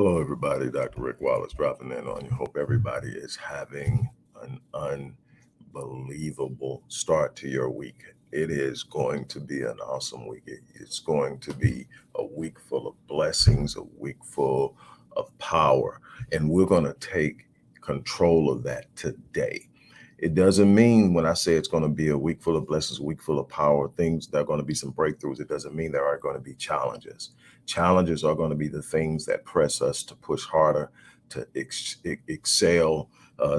Hello, everybody. Dr. Rick Wallace dropping in on you. Hope everybody is having an unbelievable start to your week. It is going to be an awesome week. It's going to be a week full of blessings, a week full of power, and we're going to take control of that today. It doesn't mean when I say it's going to be a week full of blessings, a week full of power, things there are going to be some breakthroughs. It doesn't mean there aren't going to be challenges. Challenges are going to be the things that press us to push harder, to excel,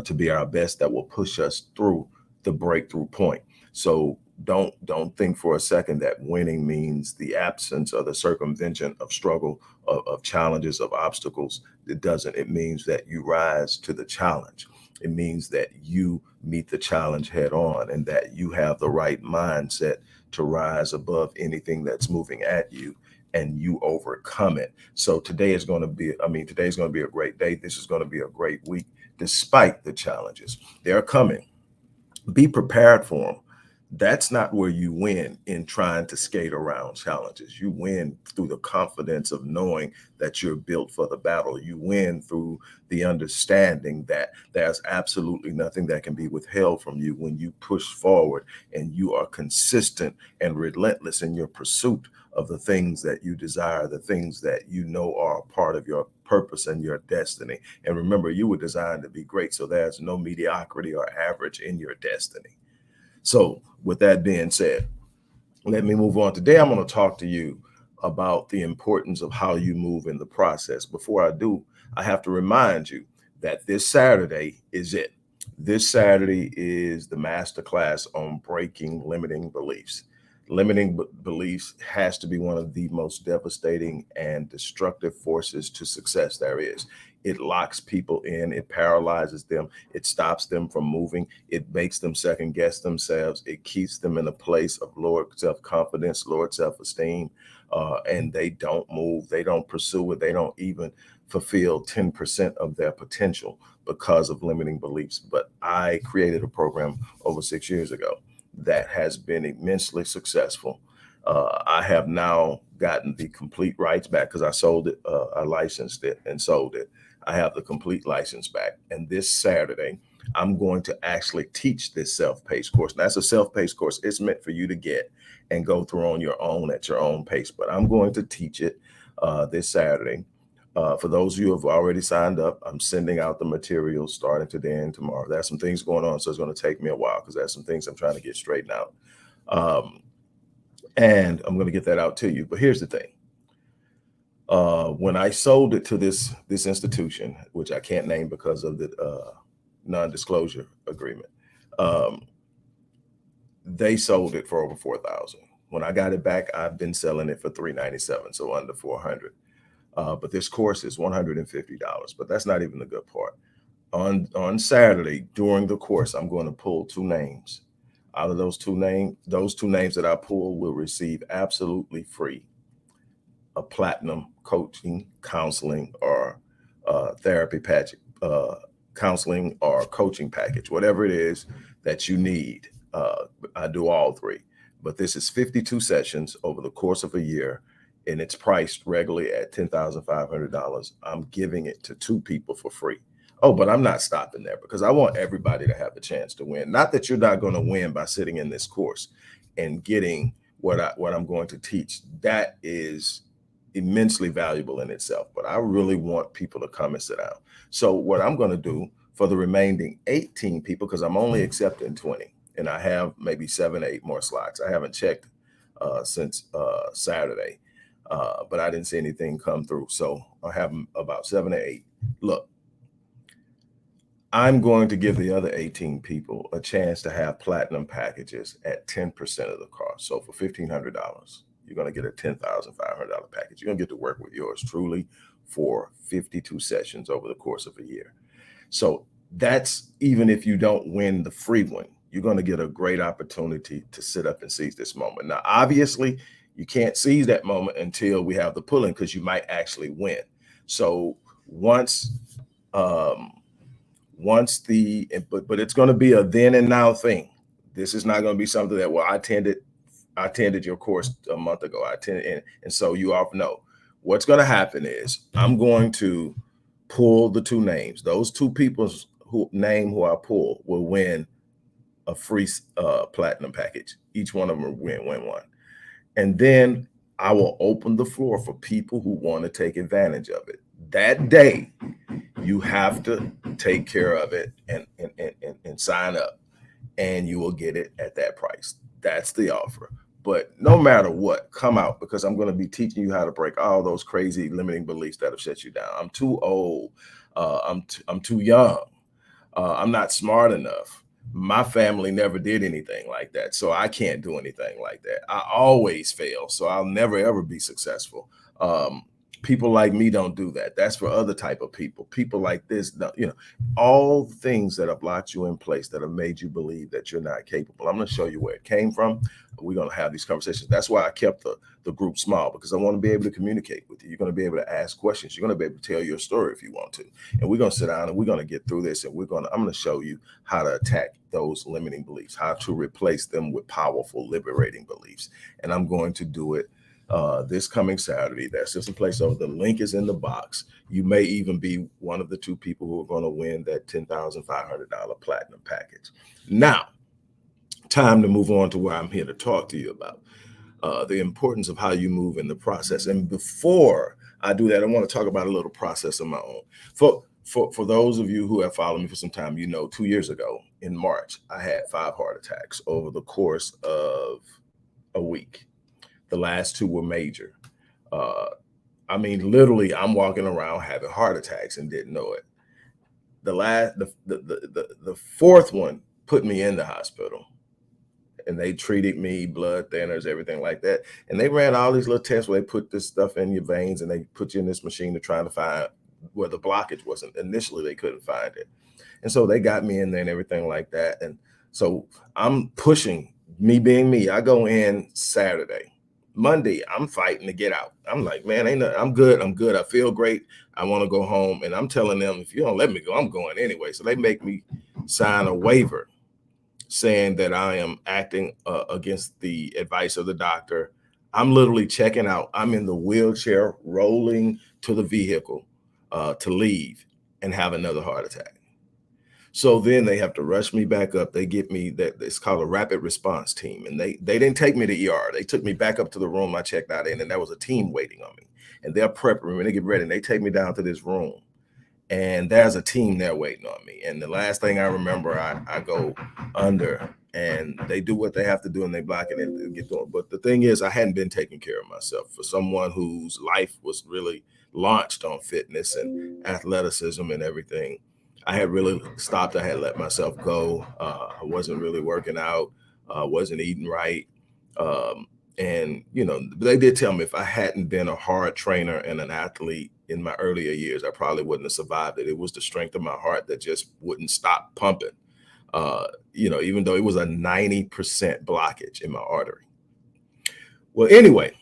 to be our best. That will push us through the breakthrough point. So don't think for a second that winning means the absence or the circumvention of struggle, of challenges, of obstacles. It doesn't. It means that you rise to the challenge. It means that you meet the challenge head on and that you have the right mindset to rise above anything that's moving at you and you overcome it. So today's going to be a great day. This is going to be a great week despite the challenges. They're coming. Be prepared for them. That's not where you win in trying to skate around challenges. You win through the confidence of knowing that you're built for the battle. You win through the understanding that there's absolutely nothing that can be withheld from you when you push forward and you are consistent and relentless in your pursuit of the things that you desire, the things that you know are a part of your purpose and your destiny. And remember, you were designed to be great, so there's no mediocrity or average in your destiny. So with that being said, let me move on. Today, I'm going to talk to you about the importance of how you move in the process. Before I do, I have to remind you that this Saturday is it. This Saturday is the masterclass on breaking limiting beliefs. Limiting beliefs has to be one of the most devastating and destructive forces to success there is. It locks people in, it paralyzes them, it stops them from moving, it makes them second guess themselves, it keeps them in a place of lower self-confidence, lower self-esteem, and they don't move, they don't pursue it, they don't even fulfill 10% of their potential because of limiting beliefs. But I created a program over 6 years ago that has been immensely successful. I have now gotten the complete rights back because I sold it, I licensed it and sold it. I have the complete license back. And this Saturday, I'm going to actually teach this self-paced course. Now, that's a self-paced course. It's meant for you to get and go through on your own at your own pace. But I'm going to teach it this Saturday. For those of you who have already signed up, I'm sending out the materials starting today and tomorrow. There's some things going on, so it's going to take me a while because there's some things I'm trying to get straightened out. And I'm going to get that out to you. But here's the thing. When I sold it to this institution, which I can't name because of the non-disclosure agreement, they sold it for over $4,000. When I got it back, I've been selling it for $397, so under $400. But this course is $150. But that's not even the good part. On Saturday during the course, I'm going to pull two names. Out of those two names that I pull will receive absolutely free a platinum coaching, counseling, or therapy package, counseling or coaching package, whatever it is that you need. I do all three, but this is 52 sessions over the course of a year, and it's priced regularly at $10,500. I'm giving it to two people for free. Oh, but I'm not stopping there because I want everybody to have the chance to win. Not that you're not going to win by sitting in this course and getting what I'm going to teach. That is immensely valuable in itself, but I really want people to come and sit down. So what I'm going to do for the remaining 18 people, because I'm only accepting 20, and I have maybe 7 or 8 more slots. I haven't checked since Saturday, but I didn't see anything come through. So I have about 7 or 8. Look, I'm going to give the other 18 people a chance to have platinum packages at 10% of the cost. So for $1,500, you're going to get a $10,500 package. You're going to get to work with yours truly for 52 sessions over the course of a year. So that's even if you don't win the free one, you're going to get a great opportunity to sit up and seize this moment. Now, obviously, you can't seize that moment until we have the pulling because you might actually win. So once but it's going to be a then and now thing. This is not going to be something that, well, I attended your course a month ago. I attended, and so you all know what's going to happen is I'm going to pull the two names. Those two people's who I pull will win a free platinum package. Each one of them will win one. And then I will open the floor for people who want to take advantage of it. That day, you have to take care of it and sign up, and you will get it at that price. That's the offer. But no matter what, come out, because I'm going to be teaching you how to break all those crazy limiting beliefs that have shut you down. I'm too old. I'm too young. I'm not smart enough. My family never did anything like that, so I can't do anything like that. I always fail, so I'll never ever be successful. People like me don't do that. That's for other type of people. People like this, all things that have locked you in place, that have made you believe that you're not capable. I'm going to show you where it came from. We're going to have these conversations. That's why I kept the group small, because I want to be able to communicate with you. You're going to be able to ask questions. You're going to be able to tell your story if you want to. And we're going to sit down and we're going to get through this. And I'm going to show you how to attack those limiting beliefs, how to replace them with powerful, liberating beliefs. And I'm going to do it this coming Saturday. That's just a placeholder. The link is in the box. You may even be one of the two people who are going to win that $10,500 platinum package. Now, time to move on to where I'm here to talk to you about the importance of how you move in the process. And before I do that, I want to talk about a little process of my own. For those of you who have followed me for some time, 2 years ago in March, I had 5 heart attacks over the course of a week. The last 2 were major. Literally, I'm walking around having heart attacks and didn't know it. The fourth one put me in the hospital, and they treated me, blood thinners, everything like that. And they ran all these little tests where they put this stuff in your veins and they put you in this machine to try to find where the blockage wasn't. Initially, they couldn't find it. And so they got me in there and everything like that. And so I'm pushing, me being me. I go in Saturday. Monday, I'm fighting to get out. I'm like, man, I'm good. I feel great. I want to go home. And I'm telling them, if you don't let me go, I'm going anyway. So they make me sign a waiver saying that I am acting against the advice of the doctor. I'm literally checking out. I'm in the wheelchair, rolling to the vehicle to leave and have another heart attack. So then they have to rush me back up. They get me that it's called a rapid response team. And they didn't take me to ER. They took me back up to the room I checked out in, and there was a team waiting on me. And they're prepping me when they get ready. And they take me down to this room. And there's a team there waiting on me. And the last thing I remember, I go under, and they do what they have to do, and they block it and get going. But the thing is, I hadn't been taking care of myself. For someone whose life was really launched on fitness and athleticism and everything, I had really stopped. I had let myself go. I wasn't really working out. Wasn't eating right. And they did tell me if I hadn't been a hard trainer and an athlete in my earlier years, I probably wouldn't have survived it. It was the strength of my heart that just wouldn't stop pumping. Even though it was a 90% blockage in my artery. Well, anyway,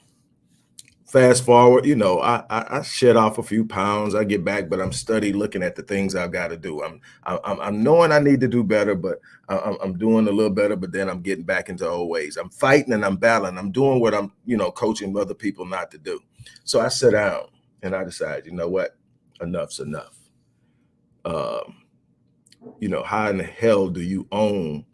fast forward, I shed off a few pounds. I get back, but I'm steady looking at the things I've got to do. I'm knowing I need to do better, but I'm doing a little better. But then I'm getting back into old ways. I'm fighting and I'm battling. I'm doing what I'm, coaching other people not to do. So I sit down and I decide, you know what, enough's enough. How in the hell do you own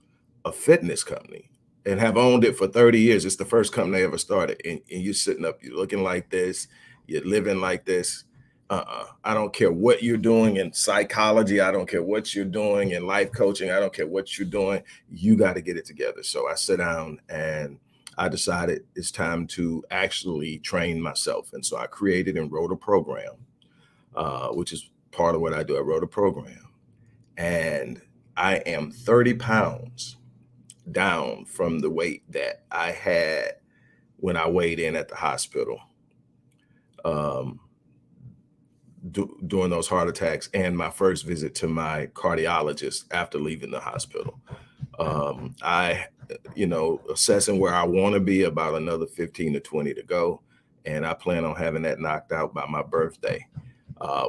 a fitness company? And have owned it for 30 years. It's the first company I ever started. And you're sitting up, you're looking like this, you're living like this. I don't care what you're doing in psychology. I don't care what you're doing in life coaching. I don't care what you're doing. You got to get it together. So I sit down and I decided it's time to actually train myself. And so I created and wrote a program, which is part of what I do. I wrote a program, and I am 30 pounds down from the weight that I had when I weighed in at the hospital during those heart attacks and my first visit to my cardiologist after leaving the hospital. Assessing where I want to be, about another 15 to 20 to go. And I plan on having that knocked out by my birthday,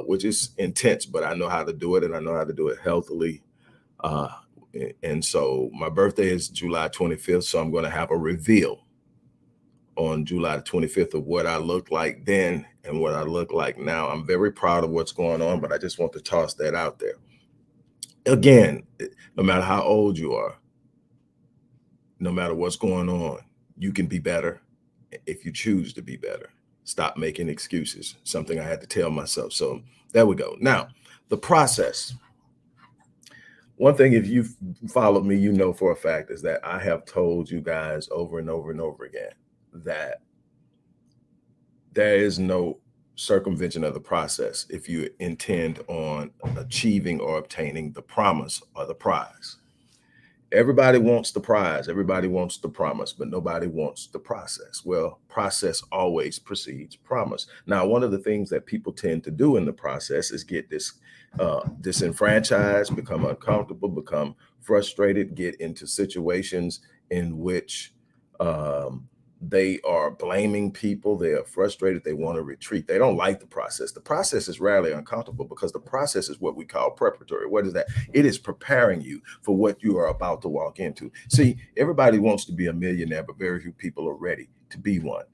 which is intense, but I know how to do it, and I know how to do it healthily. And so my birthday is July 25th. So I'm going to have a reveal on July the 25th of what I looked like then and what I look like now. I'm very proud of what's going on, but I just want to toss that out there. Again, no matter how old you are, no matter what's going on, you can be better if you choose to be better. Stop making excuses, something I had to tell myself. So there we go. Now, the process. One thing, if you've followed me, you know for a fact is that I have told you guys over and over and over again that there is no circumvention of the process if you intend on achieving or obtaining the promise or the prize. Everybody wants the prize, everybody wants the promise, but nobody wants the process. Well, process always precedes promise. Now, one of the things that people tend to do in the process is get disenfranchised, become uncomfortable, become frustrated, get into situations in which um, they are blaming people, they are frustrated, they want to retreat, they don't like the process. The process is rarely uncomfortable because the process is what we call preparatory. What is that? It is preparing you for what you are about to walk into. See, everybody wants to be a millionaire, but very few people are ready to be one,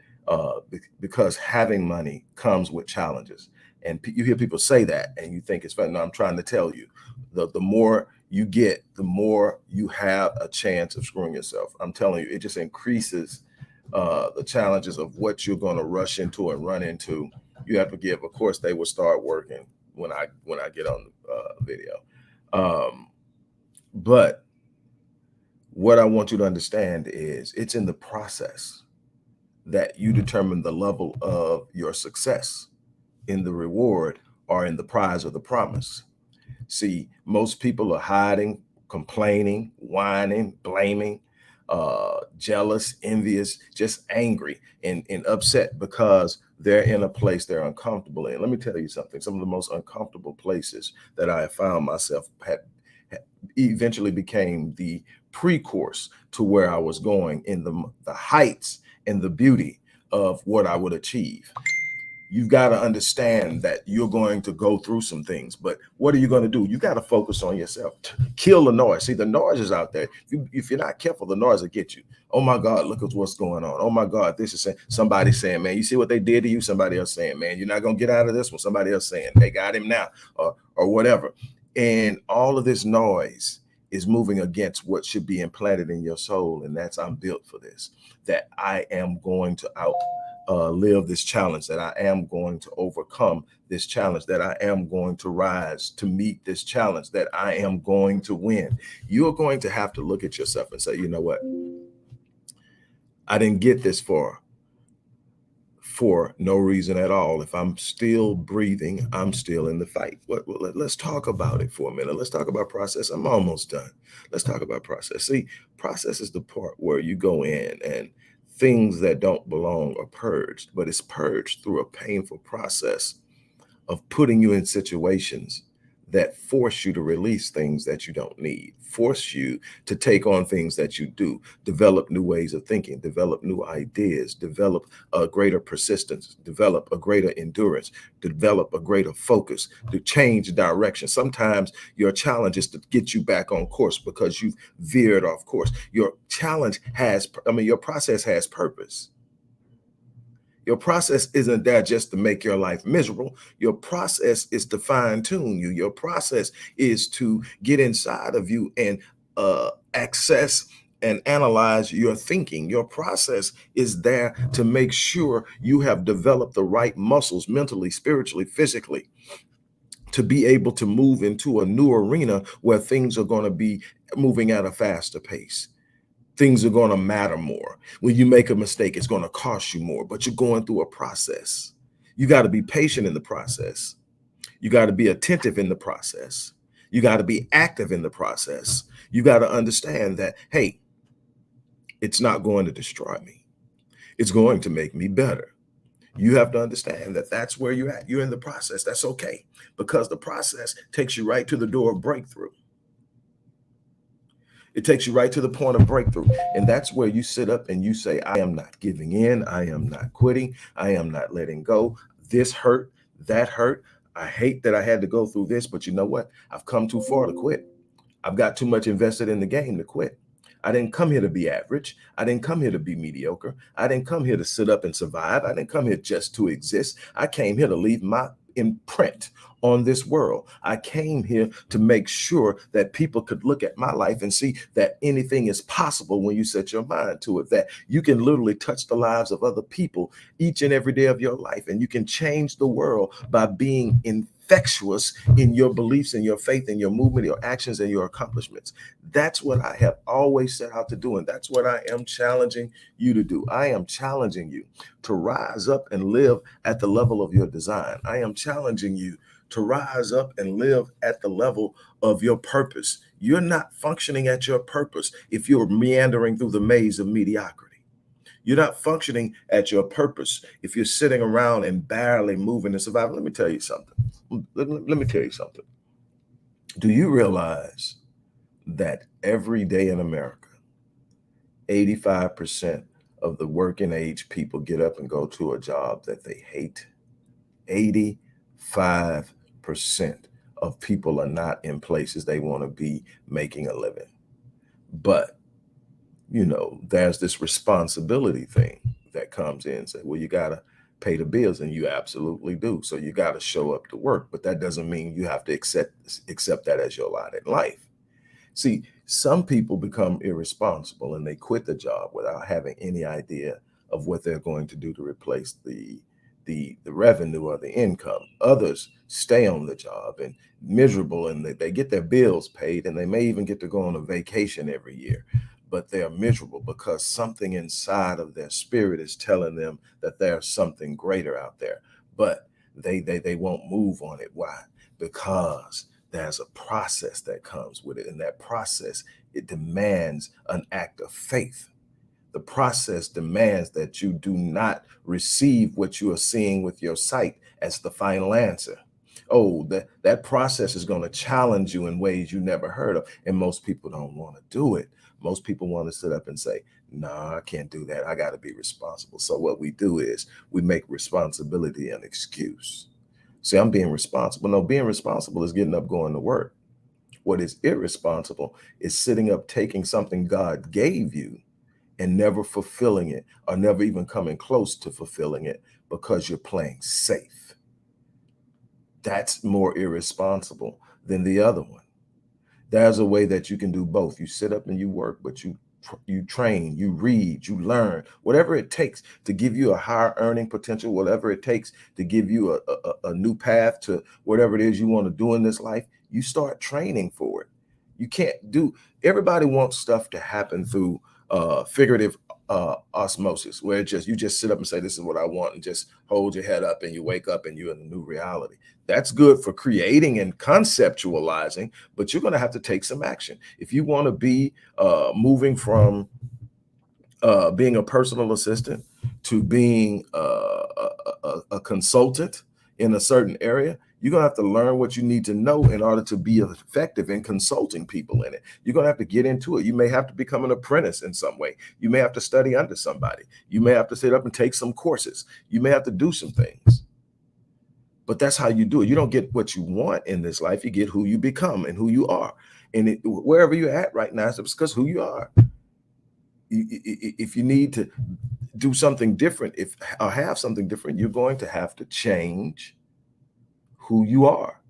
because having money comes with challenges. And you hear people say that and you think it's fun. No, I'm trying to tell you, the more you get, the more you have a chance of screwing yourself. I'm telling you, it just increases the challenges of what you're going to rush into and run into. You have to give. Of course, they will start working when I get on the video. But what I want you to understand is it's in the process that you determine the level of your success in the reward or in the prize or the promise. See, most people are hiding, complaining, whining, blaming, jealous, envious, just angry and upset because they're in a place they're uncomfortable in. Let me tell you something. Some of the most uncomfortable places that I have found myself had eventually became the pre-course to where I was going in the heights and the beauty of what I would achieve. You've got to understand that you're going to go through some things, but what are you going to do? You got to focus on yourself. Kill the noise. See, the noise is out there. If you're not careful, the noise will get you. Oh my God, look at what's going on. Oh my God, this is somebody saying, man, you see what they did to you? Somebody else saying, man, you're not going to get out of this one. Somebody else saying they got him now, or whatever. And all of this noise is moving against what should be implanted in your soul. And that's, I'm built for this, that I am going to live this challenge, that I am going to overcome this challenge, that I am going to rise to meet this challenge, that I am going to win. You're going to have to look at yourself and say, you know what? I didn't get this far for no reason at all. If I'm still breathing, I'm still in the fight. Let's talk about it for a minute. Let's talk about process. I'm almost done. Let's talk about process. See, process is the part where you go in and things that don't belong are purged, but it's purged through a painful process of putting you in situations that force you to release things that you don't need, force you to take on things that you do, develop new ways of thinking, develop new ideas, develop a greater persistence, develop a greater endurance, develop a greater focus, to change direction. Sometimes your challenge is to get you back on course because you've veered off course. Your challenge has, your process has purpose. Your process isn't there just to make your life miserable. Your process is to fine tune you. Your process is to get inside of you and access and analyze your thinking. Your process is there to make sure you have developed the right muscles mentally, spiritually, physically, to be able to move into a new arena where things are going to be moving at a faster pace. Things are going to matter more. When you make a mistake, it's going to cost you more, but you're going through a process. You got to be patient in the process. You got to be attentive in the process. You got to be active in the process. You got to understand that, hey, it's not going to destroy me. It's going to make me better. You have to understand that that's where you're at. You're in the process. That's okay, because the process takes you right to the door of breakthrough. It takes you right to the point of breakthrough. And that's where you sit up and you say, I am not giving in. I am not quitting. I am not letting go. This hurt, that hurt. I hate that I had to go through this, but you know what? I've come too far to quit. I've got too much invested in the game to quit. I didn't come here to be average. I didn't come here to be mediocre. I didn't come here to sit up and survive. I didn't come here just to exist. I came here to leave my imprint on this world. I came here to make sure that people could look at my life and see that anything is possible when you set your mind to it, that you can literally touch the lives of other people each and every day of your life. And you can change the world by being infectious in your beliefs and your faith and your movement, your actions and your accomplishments. That's what I have always set out to do. And that's what I am challenging you to do. I am challenging you to rise up and live at the level of your design. I am challenging you to rise up and live at the level of your purpose. You're not functioning at your purpose if you're meandering through the maze of mediocrity. You're not functioning at your purpose if you're sitting around and barely moving to survive. Let me tell you something. Let me tell you something. Do you realize that every day in America, 85% of the working age people get up and go to a job that they hate? 85% of people are not in places they want to be making a living. But, there's this responsibility thing that comes in and say, well, you got to pay the bills, and you absolutely do. So you got to show up to work, but that doesn't mean you have to accept that as your lot in life. See, some people become irresponsible and they quit the job without having any idea of what they're going to do to replace the revenue or the income. Others stay on the job and miserable, and they get their bills paid, and they may even get to go on a vacation every year, but they're miserable because something inside of their spirit is telling them that there's something greater out there, but they won't move on it. Why? Because there's a process that comes with it, and that process, it demands an act of faith. The process demands that you do not receive what you are seeing with your sight as the final answer. Oh, that process is going to challenge you in ways you never heard of. And most people don't want to do it. Most people want to sit up and say, no, I can't do that. I got to be responsible. So what we do is we make responsibility an excuse. See, I'm being responsible. No, being responsible is getting up, going to work. What is irresponsible is sitting up, taking something God gave you and never fulfilling it, or never even coming close to fulfilling it because you're playing safe. That's more irresponsible than the other one. There's a way that you can do both. You sit up and you work, but you train, you read, you learn, whatever it takes to give you a higher earning potential, whatever it takes to give you a new path to whatever it is you want to do in this life. You start training for it. You can't do, everybody wants stuff to happen through figurative osmosis, where you just sit up and say, this is what I want, and just hold your head up and you wake up and you're in a new reality. That's good for creating and conceptualizing, but you're going to have to take some action. If you want to be moving from being a personal assistant to being a consultant in a certain area, you're going to have to learn what you need to know in order to be effective in consulting people in it. You're going to have to get into it. You may have to become an apprentice in some way. You may have to study under somebody. You may have to sit up and take some courses. You may have to do some things. But that's how you do it. You don't get what you want in this life. You get who you become and who you are. And wherever you're at right now, it's because who you are. If you need to do something different, or have something different, you're going to have to change who you are.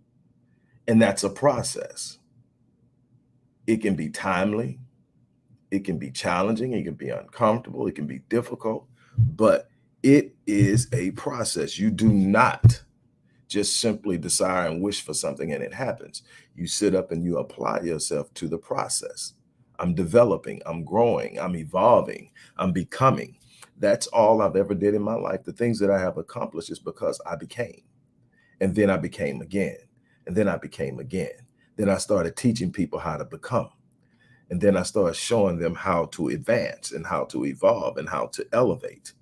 And that's a process. It can be timely, it can be challenging, it can be uncomfortable, it can be difficult, but it is a process. You do not just simply desire and wish for something and it happens. You sit up and you apply yourself to the process. I'm developing, I'm growing, I'm evolving, I'm becoming. That's all I've ever did in my life. The things that I have accomplished is because I became. And then I became again. And then I became again. Then I started teaching people how to become. And then I started showing them how to advance and how to evolve and how to elevate.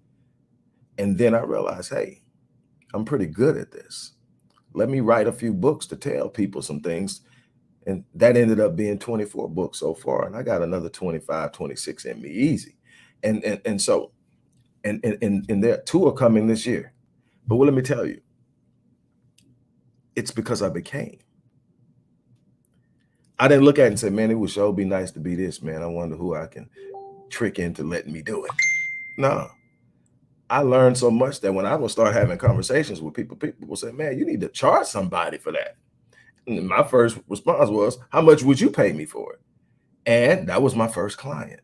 And then I realized, hey, I'm pretty good at this. Let me write a few books to tell people some things. And that ended up being 24 books so far. And I got another 25, 26 in me easy. And so there 2 are coming this year. But let me tell you, it's because I became. I didn't look at it and say, man, it would sure be nice to be this, man. I wonder who I can trick into letting me do it. No, I learned so much that when I will start having conversations with people, people will say, man, you need to charge somebody for that. And my first response was, how much would you pay me for it? And that was my first client.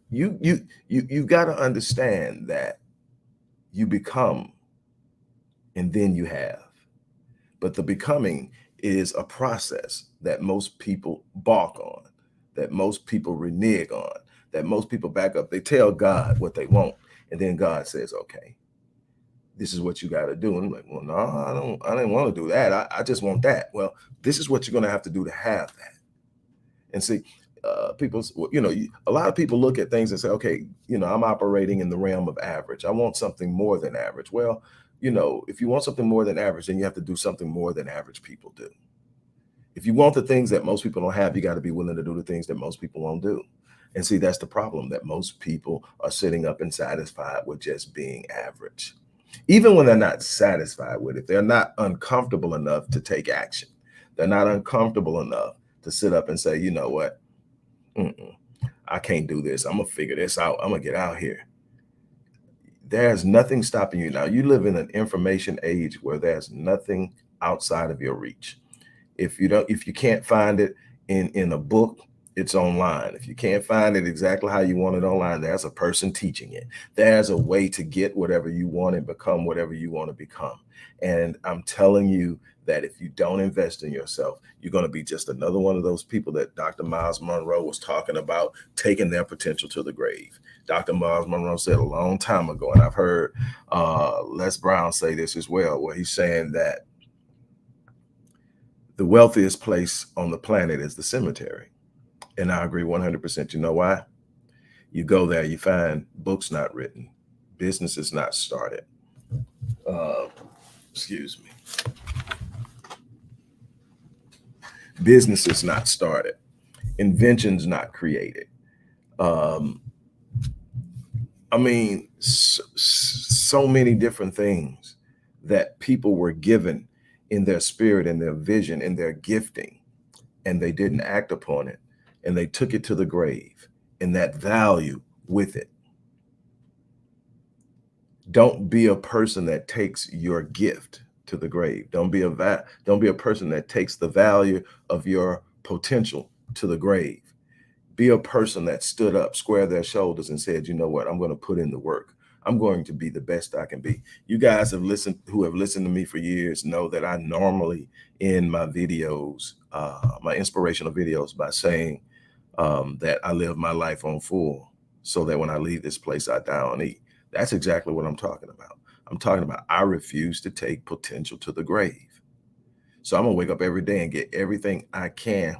You've got to understand that you become and then you have. But the becoming is a process that most people balk on, that most people renege on, that most people back up. They tell God what they want, and then God says, okay, this is what you got to do. And I'm like, well, no, I didn't want to do that. I just want that. Well, this is what you're going to have to do to have that. And see, a lot of people look at things and say, okay, I'm operating in the realm of average. I want something more than average. Well, if you want something more than average, then you have to do something more than average people do. If you want the things that most people don't have, you got to be willing to do the things that most people won't do. And see, that's the problem, that most people are sitting up and satisfied with just being average. Even when they're not satisfied with it, they're not uncomfortable enough to take action. They're not uncomfortable enough to sit up and say, you know what? I can't do this. I'm going to figure this out. I'm going to get out here. There's nothing stopping you now. You live in an information age where there's nothing outside of your reach. If you can't find it in a book, it's online. If you can't find it exactly how you want it online, there's a person teaching it. There's a way to get whatever you want and become whatever you want to become. And I'm telling you that if you don't invest in yourself, you're going to be just another one of those people that Dr. Miles Monroe was talking about, taking their potential to the grave. Dr. Miles Monroe said a long time ago, and I've heard Les Brown say this as well, where he's saying that the wealthiest place on the planet is the cemetery. And I agree 100%. You know why? You go there, you find books not written, businesses not started. Excuse me. Businesses not started, inventions not created. I mean, so many different things that people were given in their spirit, in their vision, in their gifting, and they didn't act upon it, and they took it to the grave, and that value with it. Don't be a person that takes your gift to the grave. Don't be a person that takes the value of your potential to the grave. Be a person that stood up, squared their shoulders, and said, you know what, I'm going to put in the work. I'm going to be the best I can be. You guys who have listened to me for years know that I normally end my videos, my inspirational videos, by saying that I live my life on full so that when I leave this place, I die on E. That's exactly what I'm talking about. I'm talking about I refuse to take potential to the grave. So I'm going to wake up every day and get everything I can.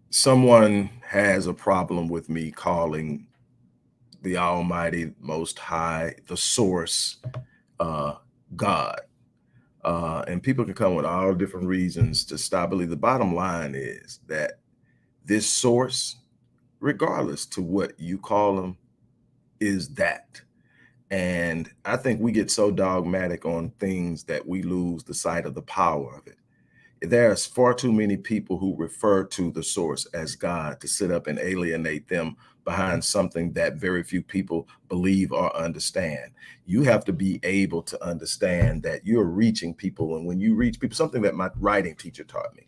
Someone has a problem with me calling the Almighty, Most High, the Source, God. And people can come with all different reasons to stop. I believe the bottom line is that this source, regardless to what you call them, is that. And I think we get so dogmatic on things that we lose the sight of the power of it. There's far too many people who refer to the source as God to sit up and alienate them behind something that very few people believe or understand. You have to be able to understand that you're reaching people. And when you reach people, something that my writing teacher taught me,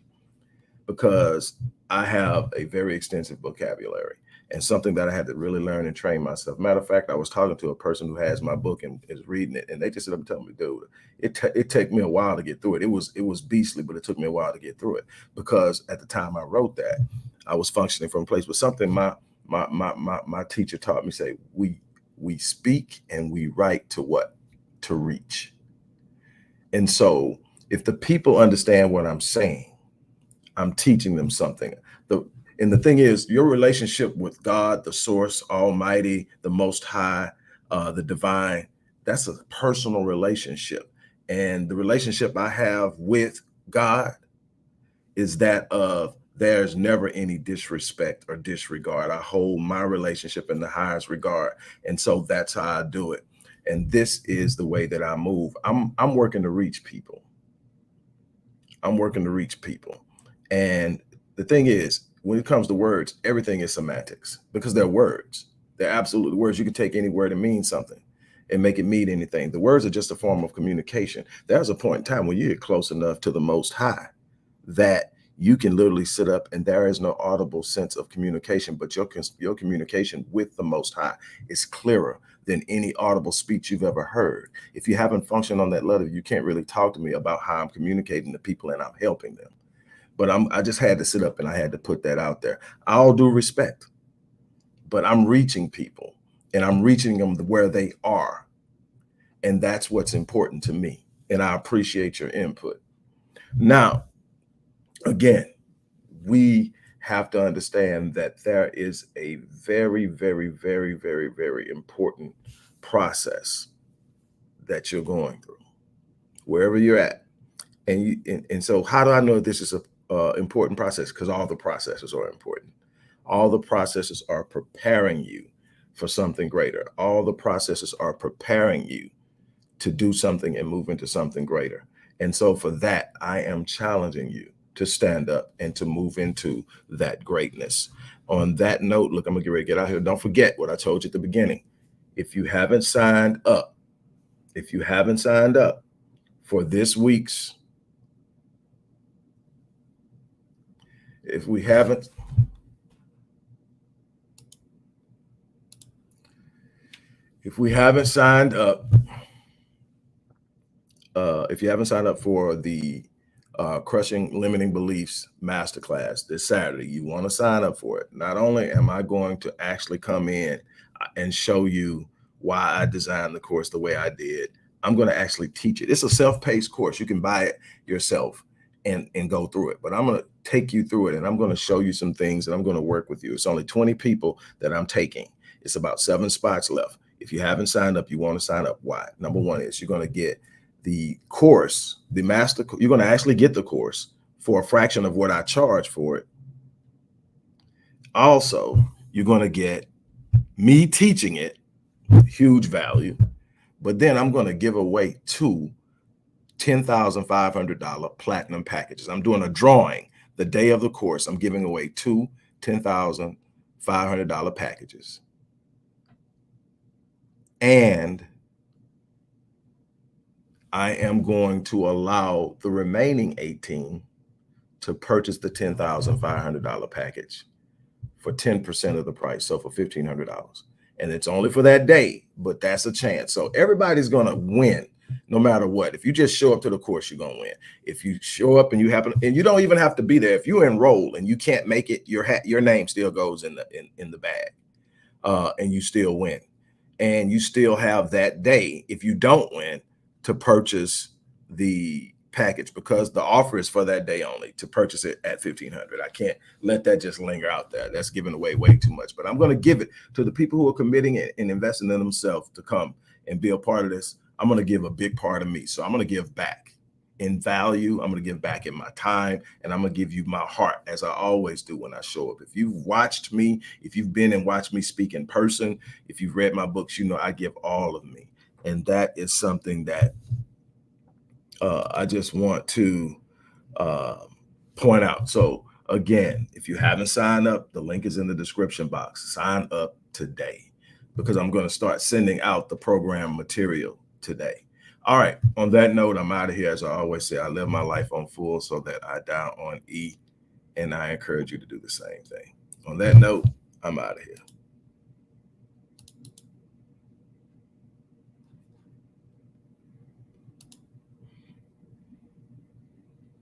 because I have a very extensive vocabulary, and something that I had to really learn and train myself. Matter of fact, I was talking to a person who has my book and is reading it, and they just said, "I'm telling me, dude, it took me a while to get through it. It was beastly, but it took me a while to get through it, because at the time I wrote that, I was functioning from a place with something my teacher taught me. Say we speak and we write to what? To reach. And so if the people understand what I'm saying, I'm teaching them something. And the thing is, your relationship with God, the source, Almighty, the Most High, the divine, that's a personal relationship. And the relationship I have with God is that of There's never any disrespect or disregard. I hold my relationship in the highest regard. And so that's how I do it. And this is the way that I move. I'm working to reach people. I'm working to reach people. And the thing is, when it comes to words, everything is semantics because they're words. They're absolutely words. You can take any word and mean something and make it mean anything. The words are just a form of communication. There's a point in time when you get close enough to the Most High that you can literally sit up and there is no audible sense of communication, but your communication with the Most High is clearer than any audible speech you've ever heard. If you haven't functioned on that level, you can't really talk to me about how I'm communicating to people and I'm helping them. But I just had to sit up and I had to put that out there. I'll do respect, but I'm reaching people and I'm reaching them where they are. And that's what's important to me. And I appreciate your input. Now, again, we have to understand that there is a very, very, very, very, very important process that you're going through, wherever you're at. And so how do I know this is a important process? Because all the processes are important. All the processes are preparing you for something greater. All the processes are preparing you to do something and move into something greater. And so for that, I am challenging you to stand up and to move into that greatness. On that note, look, I'm gonna get ready to get out here. Don't forget what I told you at the beginning. If you haven't signed up, for this week's, if we haven't signed up, if you haven't signed up for the Crushing Limiting Beliefs Masterclass this Saturday, you want to sign up for it. Not only am I going to actually come in and show you why I designed the course the way I did, I'm going to actually teach it. It's a self-paced course. You can buy it yourself and go through it. But I'm going to take you through it and I'm going to show you some things and I'm going to work with you. It's only 20 people that I'm taking. It's about 7 spots left. If you haven't signed up, you want to sign up. Why? Number one is you're going to get the course, the master, you're going to actually get the course for a fraction of what I charge for it. Also, you're going to get me teaching it, huge value. But then I'm going to give away 2 $10,500 platinum packages. I'm doing a drawing the day of the course. I'm giving away 2 $10,500 packages. And I am going to allow the remaining 18 to purchase the $10,500 package for 10% of the price. So for $1,500. And it's only for that day, but that's a chance. So everybody's going to win no matter what. If you just show up to the course, you're going to win. If you show up and you happen, and you don't even have to be there. If you enroll and you can't make it, your name still goes in the bag, and you still win. And you still have that day, if you don't win, to purchase the package, because the offer is for that day only, to purchase it at $1,500. I can't let that just linger out there. That's giving away way too much. But I'm going to give it to the people who are committing it and investing in themselves to come and be a part of this. I'm going to give a big part of me. So I'm going to give back in value. I'm going to give back in my time, and I'm going to give you my heart, as I always do when I show up. If you've watched me, if you've been and watched me speak in person, if you've read my books, you know I give all of me. And that is something that I just want to point out. So again, if you haven't signed up, the link is in the description box. Sign up today, because I'm going to start sending out the program material today. All right. On that note, I'm out of here. As I always say, I live my life on full so that I die on E. And I encourage you to do the same thing. On that note, I'm out of here.